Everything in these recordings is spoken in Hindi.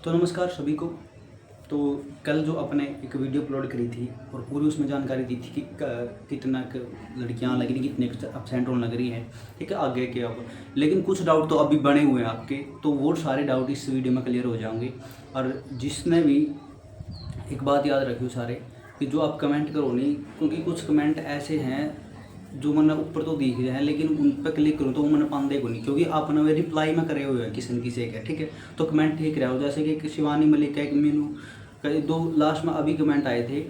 तो नमस्कार सभी को। तो कल जो अपने एक वीडियो अपलोड करी थी और पूरी उसमें जानकारी दी थी कि कितना लड़कियां लग रही, कितने एब्सेंट होने लग रही हैं, ठीक है, आगे क्या होगा। लेकिन कुछ डाउट तो अभी बने हुए हैं आपके, तो वो सारे डाउट इस वीडियो में क्लियर हो जाएंगे। और जिसने भी एक बात याद रखियो सारे, कि जो आप कमेंट करो नहीं, क्योंकि कुछ कमेंट ऐसे हैं जो मैंने ऊपर तो दिख रहे हैं लेकिन उन पर क्लिक करूँ तो वो मैंने पाँदे को नहीं, क्योंकि आपने वे रिप्लाई में करे हुए हैं किसी न किसी के, ठीक है। तो कमेंट ठीक रहा हो, जैसे कि शिवानी मलिक का, एक मीनू का, दो लास्ट में अभी कमेंट आए थे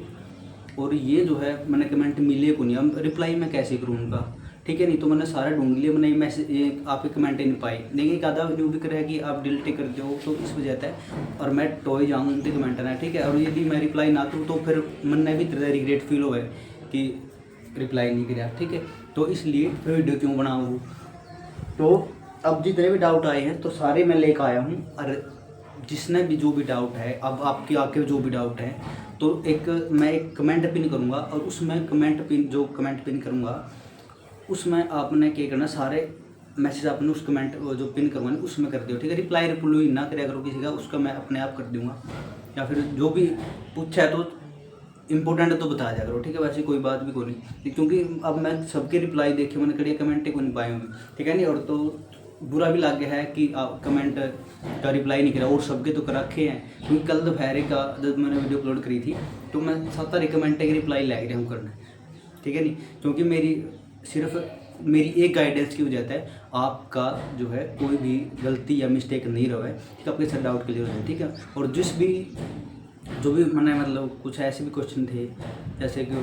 और ये जो है मैंने कमेंट मिले को नहीं, अब रिप्लाई मैं कैसे करूँ उनका, ठीक है। नहीं तो मैंने सारा ढूंढ लिया, मैंने मैसेज ये आपके कमेंट ही नहीं पाए। लेकिन एक आधा न्यू भी करे कि आप डिलीट कर दो, तो इस वजह से और मैं टोए जाऊँ उनके कमेंट ना, ठीक है। और यदि मैं रिप्लाई ना करूँ तो फिर मन भी तरह रिग्रेट फील हो कि रिप्लाई नहीं किया, ठीक है। तो इसलिए फिर वीडियो क्यों बनाऊँ। तो अब जितने भी डाउट आए हैं तो सारे मैं लेकर आया हूँ। और जिसने भी जो भी डाउट है, अब आपके आके जो भी डाउट है, तो मैं एक कमेंट पिन करूँगा और उसमें कमेंट पिन करूँगा उसमें आपने क्या करना, सारे मैसेज आपने उस कमेंट जो पिन करूँगा उसमें कर दियो, ठीक है। रिप्लाई ना करिया करो किसी का, उसका मैं अपने आप कर दूँगा। या फिर जो भी पूछा है तो इम्पोर्टेंट तो बता दिया करो, ठीक है। वैसे कोई बात भी कोई नहीं, क्योंकि अब मैं सबके रिप्लाई देखे, मैंने करिए कमेंट को नहीं पाए होंगे, ठीक है। नहीं, और तो बुरा भी लग गया है कि आप कमेंट का रिप्लाई नहीं करा, और सबके तो कर रखे हैं। क्योंकि कल दोपहर का जब मैंने वीडियो अपलोड करी थी तो मैं 7 कमेंट के रिप्लाई लग रहा हूँ करना, ठीक है। नहीं, क्योंकि मेरी एक गाइडेंस की वजह है आपका जो है कोई भी गलती या मिस्टेक नहीं रहे, ठीक है, आपके साथ डाउट क्लियर हो जाए, ठीक है। और जो भी मैंने मतलब कुछ ऐसे भी क्वेश्चन थे, जैसे कि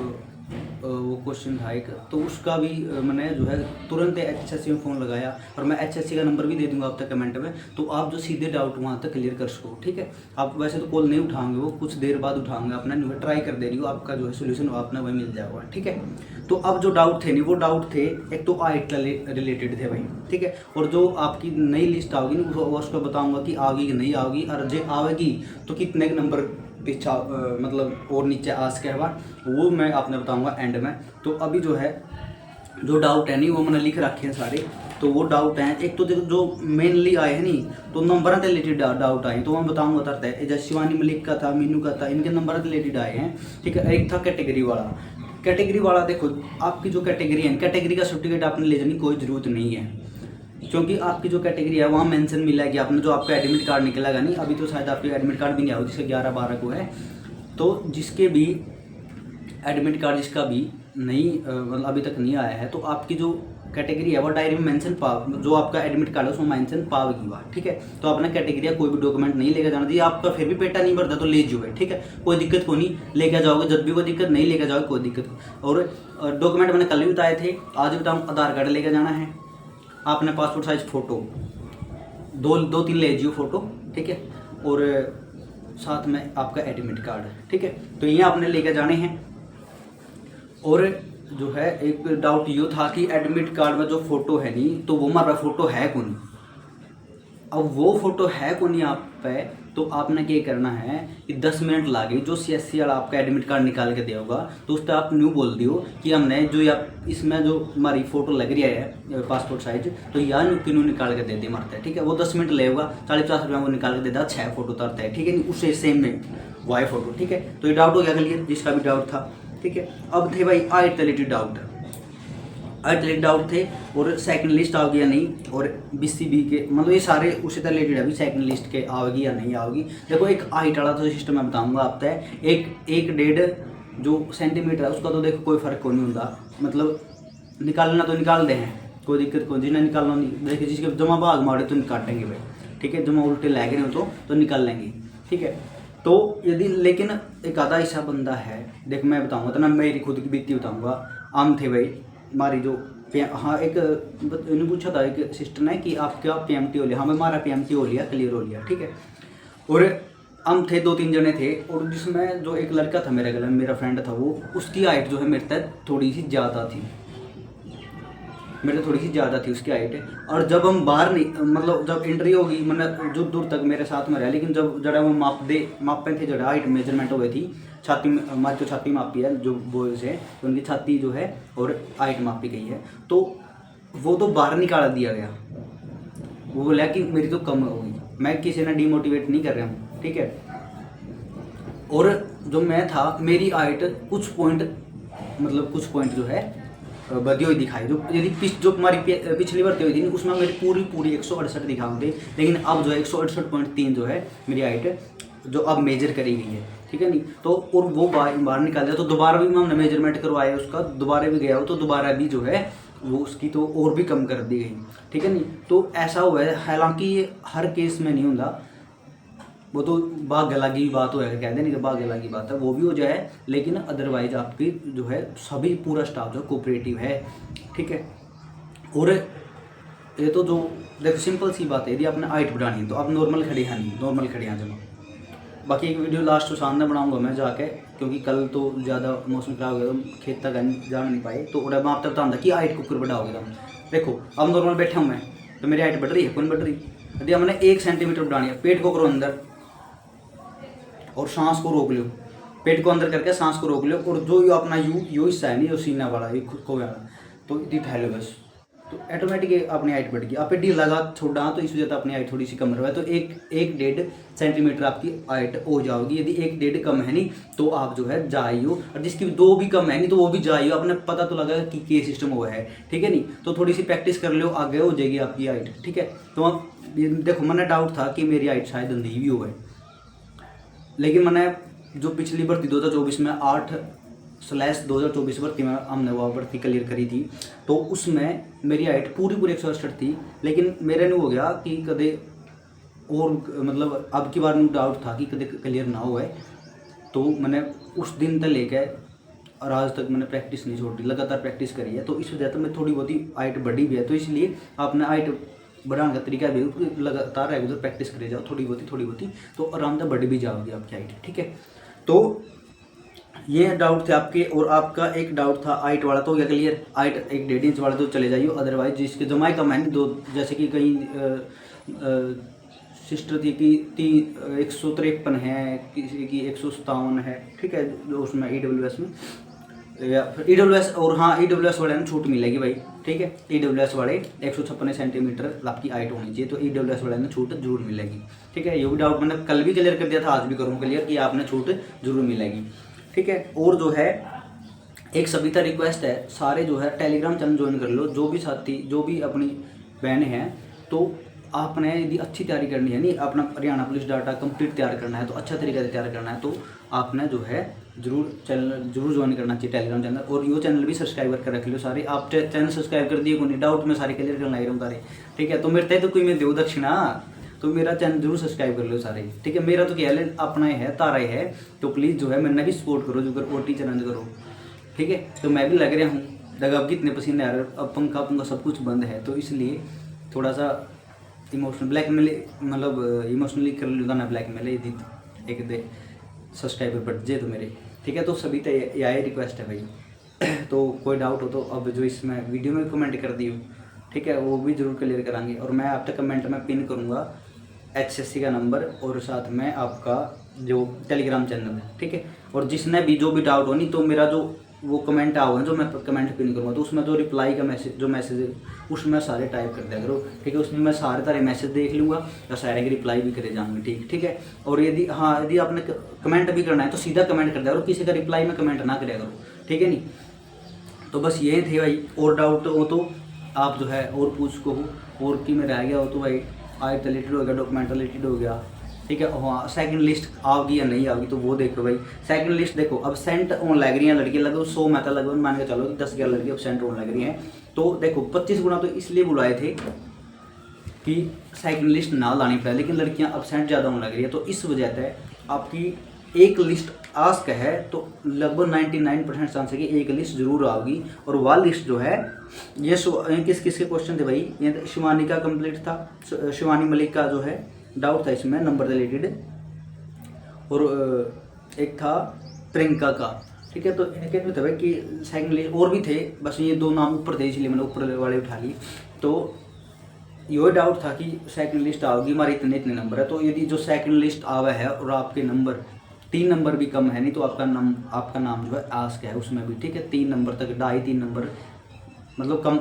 वो क्वेश्चन था एक, तो उसका भी मैंने जो है तुरंत HSC में फ़ोन लगाया, और मैं HSC का नंबर भी दे दूंगा आप तक कमेंट में, तो आप जो सीधे डाउट वहाँ तक क्लियर कर सको, ठीक है। आप वैसे तो कॉल नहीं उठाएंगे, वो कुछ देर बाद उठाएंगे, अपना जो ट्राई कर दे रही हो, आपका जो है सोल्यूशन आपने वही मिल जाएगा, ठीक है। तो अब जो डाउट थे नहीं, वो डाउट थे एक तो आइट रिलेटेड थे भाई, ठीक है। और जो आपकी नई लिस्ट आओगी ना, उसको बताऊँगा कि आएगी कि नहीं आएगी, और जो आएगी तो कितने नंबर पीछा मतलब और नीचे आ सके बाद, वो मैं आपने बताऊंगा एंड में। तो अभी जो है जो डाउट है नहीं, वो मैंने लिख रखे हैं सारे। तो वो डाउट हैं, एक तो देखो जो मेनली आए हैं नहीं, तो नंबर से रिलेटेड डाउट आए, तो मैं बताऊंगा तरता है। जैसे शिवानी मलिक का था, मीनू का था, इनके नंबर से रिलेटेड आए हैं, ठीक है। एक था कैटेगरी वाला देखो, आपकी जो कैटेगरी है, कैटेगरी का सर्टिफिकेट आपने ले जाने की कोई ज़रूरत नहीं है, क्योंकि आपकी जो कैटेगरी है वहाँ मेंशन मिला है कि आपने जो आपका एडमिट कार्ड निकलेगा नहीं, अभी तो शायद आपके एडमिट कार्ड भी नहीं आया, जिसके 11-12 को है। तो जिसके भी एडमिट कार्ड जिसका भी नहीं मतलब अभी तक नहीं आया है, तो आपकी जो कैटेगरी है वो डायरी में मेंशन जो आपका एडमिट कार्ड है उसमें मेंशन पावेगी वहाँ, ठीक है। तो अपना कैटेगरी कोई भी डॉक्यूमेंट नहीं लेकर जाना चाहिए, आपका फिर भी पेटा नहीं भरता तो ले जाओ, ठीक है, कोई दिक्कत को नहीं, लेकर जाओगे जब भी कोई दिक्कत, नहीं लेकर जाओगे कोई दिक्कत। और डॉक्यूमेंट मैंने कल भी बताए थे, आज बताऊँ, आधार कार्ड लेकर जाना है, आपने पासपोर्ट साइज फ़ोटो दो तीन ले जियो फ़ोटो, ठीक है, और साथ में आपका एडमिट कार्ड, ठीक है। तो ये आपने लेकर जाने हैं। और जो है एक डाउट ये था कि एडमिट कार्ड में जो फ़ोटो है नहीं, तो वो हमारा फ़ोटो है कौन। अब वो फ़ोटो है कौन नहीं आप पे, तो आपने क्या करना है कि 10 मिनट लागे, जो CSC वाला आपका एडमिट कार्ड निकाल के देगा, तो उस पर आप न्यू बोल दियो कि हमने जो इसमें जो हमारी फ़ोटो लग रही है पासपोर्ट साइज, तो यार न्यू निकाल के दे दे मारता है, ठीक है। वो 10 मिनट लेगा, 40-50 रुपये वो निकाल के देता, 6 फोटो उतारता है, ठीक है। नहीं, उससे सेम में वाई फ़ोटो, ठीक है। तो ये डाउट हो गया क्लियर, जिसका भी डाउट था, ठीक है। अब थे भाई आइट रिलेटेड डाउट थे, और सेकंड लिस्ट आ गया नहीं, और BCB के मतलब ये सारे उसी तरह रिलेटेड है, अभी सेकंड लिस्ट के आएगी या नहीं आएगी। देखो एक हाइट वाला तो सिस्टम मैं बताऊंगा आपको है, एक 1.5 जो सेंटीमीटर है उसका तो देखो कोई फ़र्क को नहीं होता, मतलब निकालना तो निकाल दे हैं, कोई दिक्कत को, जिन्हें निकालना नहीं, देखिए जिसके जमा भाग मारे तो काटेंगे भाई, ठीक है, जमा उल्टे लग रहे हो तो निकाल लेंगे, ठीक है। तो यदि लेकिन एक आधा ऐसा बंदा है, देख मैं बताऊँगा तो ना, मेरी खुद की बीती बताऊँगा। आम थे भाई हमारी जो हाँ, एक इन्होंने पूछा था एक सिस्टर ने कि आपका PMT हो लिया, हाँ भाई हमारा PMT हो लिया, क्लियर हो लिया, ठीक है। और हम थे 2-3 जने थे, और जिसमें जो एक लड़का था मेरे गले में, मेरा फ्रेंड था वो, उसकी हाइट जो है मेरे तक थोड़ी सी ज़्यादा थी, उसकी हाइट। और जब हम बाहर नहीं मतलब जब एंट्री होगी, मतलब जो दूर तक मेरे साथ में रहा, लेकिन जब जरा वो मापे थे, जरा हाइट मेजरमेंट हो गई थी, छाती में हमारी तो छाती मापी है जो बॉयज़ है, तो उनकी छाती जो है और हाइट मापी गई है, तो वो तो बाहर निकाल दिया गया। वो बोला कि मेरी तो कम होगी, मैं किसी ने डिमोटिवेट नहीं कर रहा हूँ, ठीक है। और जो मैं था मेरी हाइट कुछ पॉइंट मतलब कुछ पॉइंट जो है बढ़ी हुई दिखाई, जो यदि जो हमारी पिछली भर्ती हुई थी उसमें मेरी पूरी 168 दिखाए थे, लेकिन अब जो है 168.3 जो है मेरी हाइट जो अब मेजर करी गई है, ठीक है नहीं। तो और वो बाहर निकाल दिया, तो दोबारा भी हमने मेजरमेंट करवाया उसका, दोबारा भी गया हो तो दोबारा भी जो है वो उसकी तो और भी कम कर दी गई, ठीक है नहीं। तो ऐसा हुआ है, हालांकि ये हर केस में नहीं होता, वो तो भाग्य लगी बात हो है, कहते नहीं कि भाग्य लगी बात है, वो भी हो जाए, लेकिन अदरवाइज आपकी जो है सभी पूरा स्टाफ जो कोऑपरेटिव है, ठीक है। और ये तो जो देखो सिंपल सी बात है, यदि आपने हाइट बढ़ानी है तो आप नॉर्मल खड़े हैं, नहीं नॉर्मल खड़े हैं जमा। बाकी एक वीडियो लास्ट सामने बनाऊंगा मैं जाके, क्योंकि कल तो ज़्यादा मौसम खराब हो गया तो खेत तक जा नहीं पाए, तो मैं आप तक बताऊँगा कि हाइट कुकर बढ़ाओगे तुम। देखो अब नॉर्मल बैठा हूँ मैं, तो मेरी हाइट बढ़ रही है, कौन बढ़ रही। यदि हमने 1 सेंटीमीटर बढ़ानी है, पेट को करो अंदर और सांस को रोक लो, पेट को अंदर करके सांस को रोक लो, और जो ये अपना यू हिस्सा है नहीं, जो सीना वाला ये खुद को वाला, तो इतनी फैलो बस, तो ऑटोमेटिक अपनी हाइट बढ़ गई। आप ढील लगा छोड़ा तो इस वजह से अपनी हाइट थोड़ी सी कम रहा है, तो 1-1.5 सेंटीमीटर आपकी हाइट हो जाओगी। यदि 1-1.5 कम है नहीं तो आप जो है जाइयो, और जिसकी 2 भी कम है नहीं तो वो भी जाइयो, अपने पता तो लगा कि क्या सिस्टम हुआ है, ठीक है नहीं। तो थोड़ी सी प्रैक्टिस कर लो, आगे हो जाएगी आपकी हाइट, ठीक है। तो देखो मैंने डाउट था कि मेरी हाइट शायद अंधी भी हो गई, लेकिन मैंने जो पिछली भर्ती 2024 में 8/2024 भर्ती में हमने वो भर्ती क्लियर करी थी, तो उसमें मेरी हाइट पूरी 168 थी, लेकिन मेरे नहीं हो गया कि कदे और मतलब अब की बार में डाउट था कि कदे क्लियर ना हो है, तो मैंने उस दिन तक लेकर और आज तक मैंने प्रैक्टिस नहीं छोड़ी, लगातार प्रैक्टिस करी है, तो इस वजह से मैं थोड़ी बहुत ही हाइट बढ़ी भी है। तो इसलिए आपने हाइट बढ़ाने का तरीका भी लगातार रेगुलर प्रैक्टिस करे जाओ, थोड़ी बहुत ही तो आराम से बढ़ भी जाओगी आपकी हाइट, ठीक है। तो ये डाउट थे आपके, और आपका एक डाउट था हाइट वाला तो हो गया क्लियर। हाइट 1-1.5 इंच वाला तो चले जाइए, अदरवाइज जिसके जमाई कम है नहीं, दो जैसे कि कहीं सिस्टर थी कि 153 है, किसी की 157 है, ठीक है, जो उसमें EWS में या फिर EWS, और हाँ EWS वाले में छूट मिलेगी भाई, ठीक है। EWS वाले 156 सेंटीमीटर आपकी हाइट होनी चाहिए, तो EWS वाले में छूट जरूर मिलेगी, ठीक है। ये भी डाउट मैंने कल भी क्लियर कर दिया था, आज भी करूँगा क्लियर कि आपने छूट जरूर मिलेगी, ठीक है। और जो है एक सविता रिक्वेस्ट है, सारे जो है टेलीग्राम चैनल ज्वाइन कर लो, जो भी साथी जो भी अपनी बहन हैं, तो आपने यदि अच्छी तैयारी करनी है, नहीं अपना हरियाणा पुलिस डाटा कंप्लीट तैयार करना है, तो अच्छा तरीके से तैयार करना है, तो आपने जो है जरूर चैनल जरूर ज्वाइन करना चाहिए टेलीग्राम चैनल, और यो चैनल भी सब्सक्राइब कर रख लो सारे। आप चैनल सब्सक्राइब कर दिए को नहीं, डाउट में सारे क्लियर करना ही रहूँ सारे, ठीक है। तो मेरे तय तो कोई मैं देव दक्षिणा, तो मेरा चैनल जरूर सब्सक्राइब कर लो सारे, ठीक है। मेरा तो क्या है अपना ही है, तारा ही है, तो प्लीज़ जो है मैंने भी सपोर्ट करो, जो कर OT चैनल करो, ठीक है। तो मैं भी लग रहा हूँ, लगा अब कितने पसीने आ रहे, अब पंखा सब कुछ बंद है, तो इसलिए थोड़ा सा ब्लैकमेल मतलब इमोशनली कर लेता ना, ब्लैकमेल यदि एक दे सब्सक्राइबर बढ़ जाए तो मेरे, ठीक है। तो सभी तो यही रिक्वेस्ट है भाई। तो कोई डाउट हो तो अब जो इसमें वीडियो में कमेंट कर दियो, ठीक है, वो भी जरूर क्लियर कराएंगे, और मैं आप तक कमेंट में पिन करूँगा HSC का नंबर, और साथ में आपका जो टेलीग्राम चैनल है, ठीक है। और जिसने भी जो भी डाउट हो नहीं, तो मेरा जो वो कमेंट आओगे जो मैं कमेंट पिन करूँगा, तो उसमें जो रिप्लाई का मैसेज है उसमें सारे टाइप कर दिया करो, ठीक है। उसमें मैं सारे तारे मैसेज देख लूँगा और सारे की रिप्लाई भी करे जाऊँगी, ठीक है। और यदि यदि आपने कमेंट भी करना है तो सीधा कमेंट कर दिया करो, किसी का रिप्लाई में कमेंट ना करा करो, ठीक है नहीं। तो बस ये थे भाई, और डाउट हो तो आप जो है और पूछ को हो, और कि में रह गया हो तो भाई आइट रिलेटेड हो गया, डॉक्यूमेंट रिलेटेड हो गया, ठीक है। हाँ सेकंड लिस्ट आओगी या नहीं आओगी तो वो देखो भाई। सेकंड लिस्ट देखो अब्सेंट होने लग रही हैं लड़कियाँ, लगभग 100 में तो लगभग मान के चलो 10-11 लड़की अब्सेंट होने लग रही हैं। तो देखो 25 गुना तो इसलिए बुलाए थे कि सेकंड लिस्ट ना लानी पड़े, लेकिन लड़कियाँ अब्सेंट ज़्यादा होने लग रही है, तो इस वजह से आपकी एक लिस्ट आस्क है, तो लगभग 99% चांस है कि एक लिस्ट जरूर आओगी। और वह लिस्ट जो है ये किस किस के क्वेश्चन थे भाई, ये शिवानी का कंप्लीट था, शिवानी मलिक का जो है डाउट था इसमें नंबर रिलेटेड, और एक था प्रियंका का, ठीक है। तो इनके भी था भाई कि सेकंड लिस्ट और भी थे, बस ये 2 नाम ऊपर थे इसलिए मैंने ऊपर वाले उठा लिए। तो ये डाउट था कि सेकंड लिस्ट आओगी हमारे इतने नंबर है, तो यदि जो सेकंड लिस्ट आवा है और आपके नंबर 3 नंबर भी कम है नहीं, तो आपका नाम जो है आस्क है उसमें भी, ठीक है। 3 नंबर तक 2.5-3 नंबर मतलब कम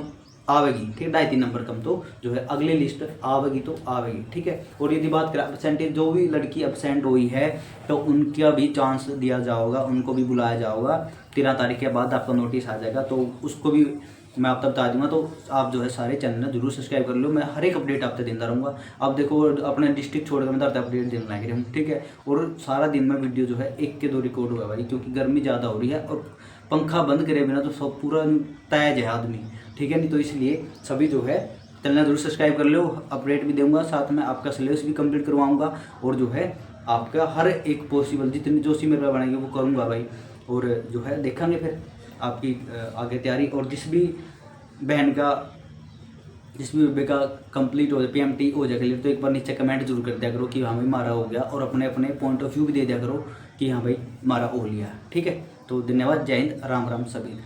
आवेगी, ठीक है। 2.5-3 नंबर कम तो जो है अगली लिस्ट आवेगी तो आवेगी, ठीक है। और यदि बात करें परसेंटेज, जो भी लड़की एब्सेंट हुई है तो उनका भी चांस दिया जाएगा, उनको भी बुलाया जाएगा। 13 तारीख के बाद आपका नोटिस आ जाएगा, तो उसको भी मैं आप तक बता दूंगा। तो आप जो है सारे चैनल जरूर सब्सक्राइब कर लो, मैं हर एक अपडेट आप तक देता रहूँगा। अब देखो अपने डिस्ट्रिक्ट छोड़कर मैं तो अपडेट देने लग रहा हूँ, ठीक है। और सारा दिन में वीडियो जो है 1 के 2 रिकॉर्ड हुआ भाई, क्योंकि गर्मी ज़्यादा हो रही है और पंखा बंद करे बिना तो सब पूरा तैज है आदमी, ठीक है। नहीं तो इसलिए सभी जो है चैनल जरूर सब्सक्राइब कर लो, अपडेट भी दूंगा, साथ में आपका सिलेबस भी कंप्लीट करवाऊंगा और जो है आपका हर एक पॉसिबल जितनी जो सी मेरे पास बनाएंगे वो करूँगा भाई। और जो है देखेंगे फिर आपकी आगे तैयारी। और जिस भी बहन का जिस भी बे का कंप्लीट हो जाए PMT हो जाए क्लियर, तो एक बार नीचे कमेंट जरूर कर दिया करो कि हाँ भाई हमारा हो गया, और अपने अपने पॉइंट ऑफ व्यू भी दे दिया करो कि हाँ भाई हमारा हो लिया, ठीक है। तो धन्यवाद, जय हिंद, राम राम सभी।